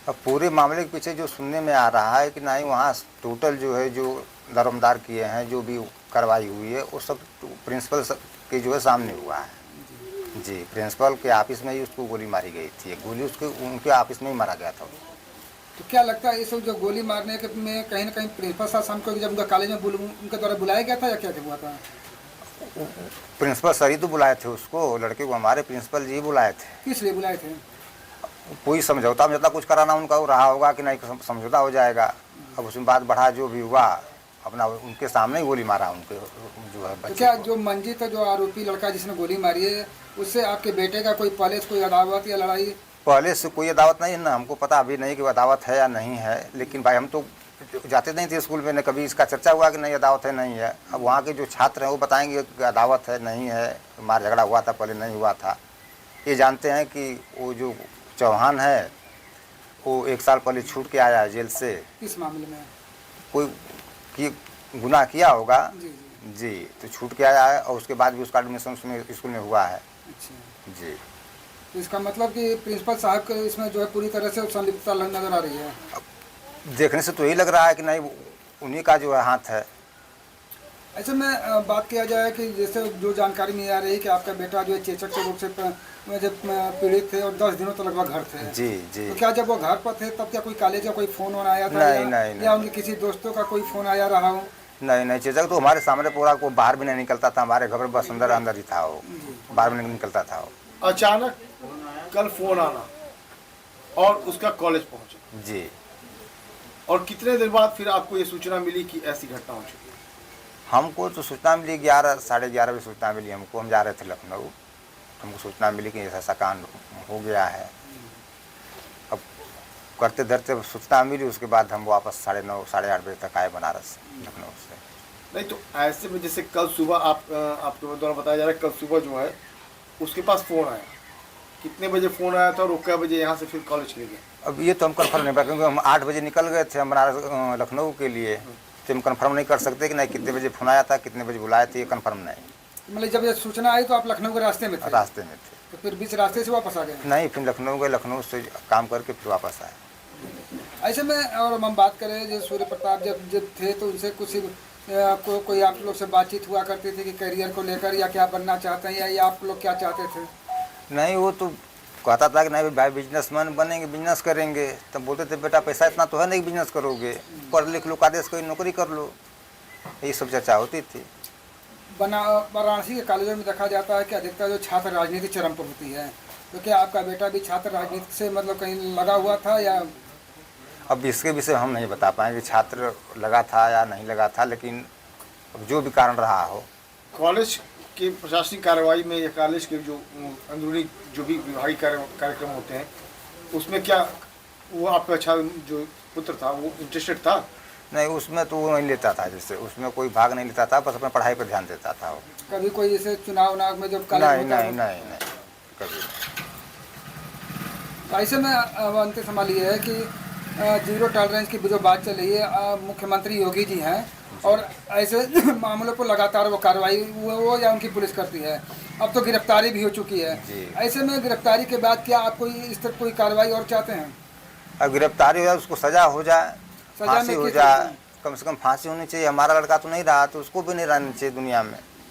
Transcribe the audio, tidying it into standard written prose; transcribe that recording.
अब पूरे मामले के पीछे जो सुनने में आ रहा है कि नहीं वहाँ टोटल जो है जो दरमदार किए हैं, जो भी कार्रवाई हुई है वो सब प्रिंसिपल के जो है सामने हुआ है। जी, प्रिंसिपल के ऑफिस में ही उसको गोली मारी गई थी। गोली उसके उनके ऑफिस में ही मारा गया था। तो क्या लगता है ये सब जो गोली मारने के में कहीं ना कहीं प्रिंसिपल साहब शाम को जब उनका कॉलेज में उनके द्वारा बुलाया गया था या क्या हुआ था? प्रिंसिपल सर ही तो बुलाए थे उसको, लड़के को हमारे प्रिंसिपल जी बुलाए थे। किस लिए बुलाए थे? कोई समझौता कुछ कराना उनका रहा होगा कि नहीं समझौता हो जाएगा। अब उसमें बात बढ़ा, जो भी हुआ अपना उनके सामने ही गोली मारा उनके जो है बच्चे। तो क्या जो मंजीत जो आरोपी लड़का जिसने गोली मारी है उससे आपके बेटे का कोई पहले से कोई अदावत या लड़ाई? पहले से कोई अदावत नहीं है ना, हमको पता अभी नहीं कि अदावत है या नहीं है। लेकिन भाई हम तो जाते नहीं थे स्कूल में, न कभी इसका चर्चा हुआ कि नहीं अदावत है नहीं है। अब वहाँ के जो छात्र हैं वो बताएंगे कि अदावत है नहीं है, मार झगड़ा हुआ था पहले नहीं हुआ था। ये जानते हैं कि वो जो चौहान है वो 1 साल पहले छूट के आया है जेल से। किस मामले में? कोई गुनाह किया होगा जी जी, तो छूट के आया है और उसके बाद भी उसका एडमिशन उसमें स्कूल में हुआ है। अच्छा, जी, तो इसका मतलब कि प्रिंसिपल साहब के इसमें जो है पूरी तरह से संलिप्तता नजर आ रही है। देखने से तो यही लग रहा है कि नहीं उन्हीं का जो है हाथ है। ऐसे में बात किया जाए कि जैसे जो जानकारी मिल आ रही है कि आपका बेटा जो है चेचक के रोग से जब पीड़ित थे और 10 दिनों तक लगभग घर थे। जी जी। तो क्या जब वो घर पर थे तब क्या कोई कॉलेज का कोई फ़ोन आया था? नहीं, या उनके किसी दोस्तों का कोई फ़ोन आया रहा हो? नहीं, चेचक तो हमारे सामने पूरा को बाहर भी नहीं निकलता था। हमारे घर में बस अंदर ही था वो, बाहर में नहीं निकलता था वो। अचानक कल फोन आना और उसका कॉलेज पहुंचे जी। और कितने देर बाद फिर आपको ये सूचना मिली कि ऐसी घटना हो चुकी है? हमको तो सूचना मिली 11 साढ़े 11 बजे सूचना मिली हमको। हम जा रहे थे लखनऊ, हमको सूचना मिली कि ऐसा कांड हो गया है। अब करते धरते सूचना मिली, उसके बाद हम वापस 9:30 साढ़े 8 बजे तक आए बनारस लखनऊ से। नहीं तो ऐसे में जैसे कल सुबह आपके द्वारा बताया जा रहा है कल सुबह जो है उसके पास फ़ोन आया, कितने बजे फ़ोन आया था और वो कै बजे यहाँ से फिर कॉलेज चले गए? अब ये तो हम कन्फर्म नहीं पा, क्योंकि हम 8 बजे निकल गए थे हम बनारस लखनऊ के लिए। तो हम कन्फर्म नहीं कर सकते कि नहीं कितने बजे फ़ोन आया था, कितने बजे बुलाए थे, ये कन्फर्म नहीं। मतलब जब ये सूचना आई तो आप लखनऊ के रास्ते में थे? रास्ते में थे। तो फिर बीच रास्ते से वापस आ गए? नहीं, फिर लखनऊ गए, लखनऊ से काम करके फिर वापस आए। ऐसे में और हम बात करें जो सूर्य प्रताप जब थे तो उनसे कुछ कोई आप लोग से बातचीत हुआ करती थी कि करियर को लेकर या क्या बनना चाहते हैं या आप लोग क्या चाहते थे? नहीं, वो तो कहता था कि नहीं भाई बिजनेसमैन बनेंगे, बिजनेस करेंगे। तब बोलते थे बेटा पैसा इतना तो है नहीं बिजनेस करोगे, पढ़ लिख लो, कादेश कोई नौकरी कर लो। यही सब चर्चा होती थी। वाराणसी के कॉलेजों में देखा जाता है कि अधिकतर जो छात्र राजनीति चरम पर होती है, तो क्या आपका बेटा भी छात्र राजनीति से मतलब कहीं लगा हुआ था या? अब इसके विषय हम नहीं बता पाएंगे छात्र लगा था या नहीं लगा था, लेकिन अब जो भी कारण रहा हो। कॉलेज के प्रशासनिक कार्रवाई में या कॉलेज के जो अंदरूनी जो भी विभागीय कार्यक्रम होते हैं उसमें क्या वो आपका अच्छा जो पुत्र था वो इंटरेस्टेड था? नहीं, उसमें तो वो नहीं लेता था, जैसे उसमें कोई भाग नहीं लेता था, बस अपने पढ़ाई पर ध्यान देता था वो। कभी कोई जैसे चुनाव में जब नहीं, कभी नहीं। ऐसे में अंतिम सवाल ये है कि जीरो टॉलरेंस की जो बात चल रही है, मुख्यमंत्री योगी जी हैं और ऐसे मामलों पर लगातार वो कार्रवाई वो या उनकी पुलिस करती है। अब तो गिरफ्तारी भी हो चुकी है। ऐसे में गिरफ्तारी के बाद क्या आप कोई इस तरह कोई कार्रवाई और चाहते हैं? अब गिरफ्तारी हो जाए, उसको सजा हो जाए, फांसी हो जाए, कम से कम फांसी होनी चाहिए। हमारा लड़का तो नहीं रहा, तो उसको भी नहीं रहना चाहिए दुनिया में।